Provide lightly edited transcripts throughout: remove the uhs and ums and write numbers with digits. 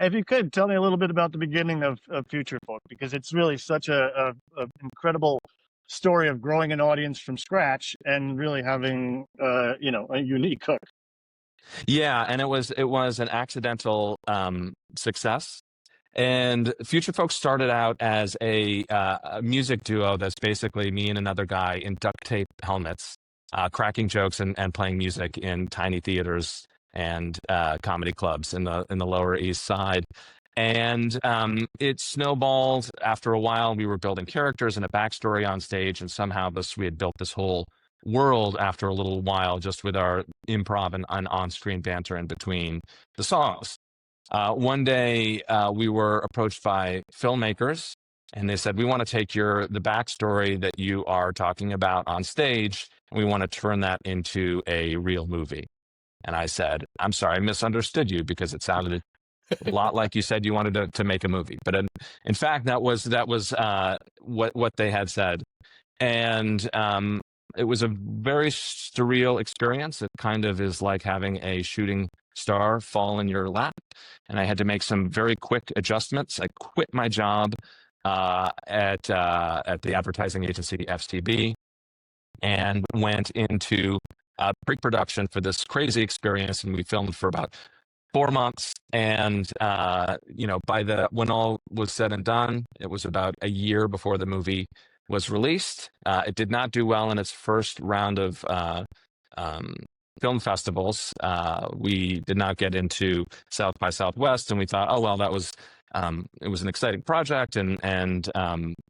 If you could tell me a little bit about the beginning of Future Folk, because it's really such a incredible story of growing an audience from scratch and really having a unique hook. Yeah, and it was an accidental success. And Future Folk started out as a music duo that's basically me and another guy in duct tape helmets, cracking jokes and playing music in tiny theaters and comedy clubs in the Lower East Side. And it snowballed. After a while, we were building characters and a backstory on stage, and somehow we had built this whole world after a little while, just with our improv and on-screen banter in between the songs. One day, we were approached by filmmakers, and they said, "We want to take the backstory that you are talking about on stage, and we want to turn that into a real movie." And I said, "I'm sorry, I misunderstood you, because it sounded a lot like you said you wanted to make a movie." But in fact, that was what they had said, and it was a very surreal experience. It kind of is like having a shooting star fall in your lap, and I had to make some very quick adjustments. I quit my job at the advertising agency FCB and went into pre-production for this crazy experience, and we filmed for about 4 months. And when all was said and done, it was about a year before the movie was released. It did not do well in its first round of film festivals. We did not get into South by Southwest, and we thought, oh well, that was it was an exciting project, and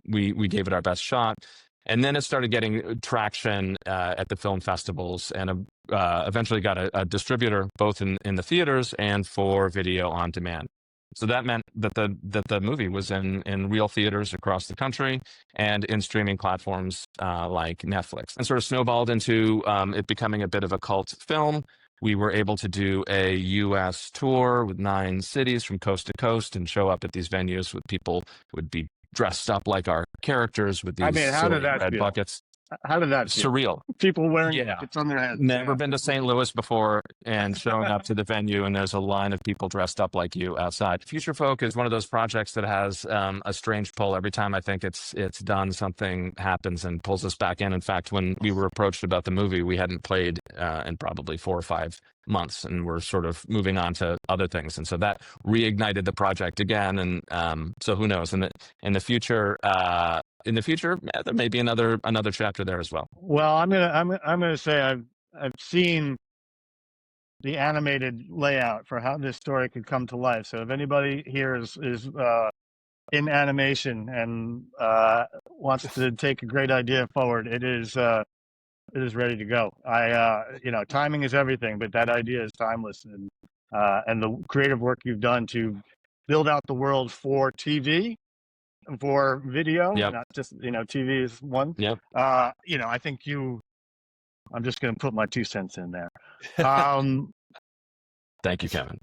we gave it our best shot. And then it started getting traction at the film festivals, and eventually got a distributor both in the theaters and for video on demand. So that meant that the movie was in real theaters across the country and in streaming platforms like Netflix, and sort of snowballed into it becoming a bit of a cult film. We were able to do a U.S. tour with 9 cities from coast to coast and show up at these venues with people who would be dressed up like our characters with these red buckets. How did that feel? Surreal. People wearing buckets on their heads. Never been to St. Louis before, and showing up to the venue, and there's a line of people dressed up like you outside. Future Folk is one of those projects that has a strange pull. Every time I think it's done, something happens and pulls us back in. In fact, when we were approached about the movie, we hadn't played in probably 4 or 5 months, and we're sort of moving on to other things. And so that reignited the project again. And so who knows? In the future, there may be another chapter there as well. Well, I'm gonna say I've seen the animated layout for how this story could come to life. So if anybody here is in animation and wants to take a great idea forward, it is ready to go. Timing is everything, but that idea is timeless, and the creative work you've done to build out the world for TV, for video, not just TV is one. I think I'm just going to put my 2 cents in there. Thank you, Kevin.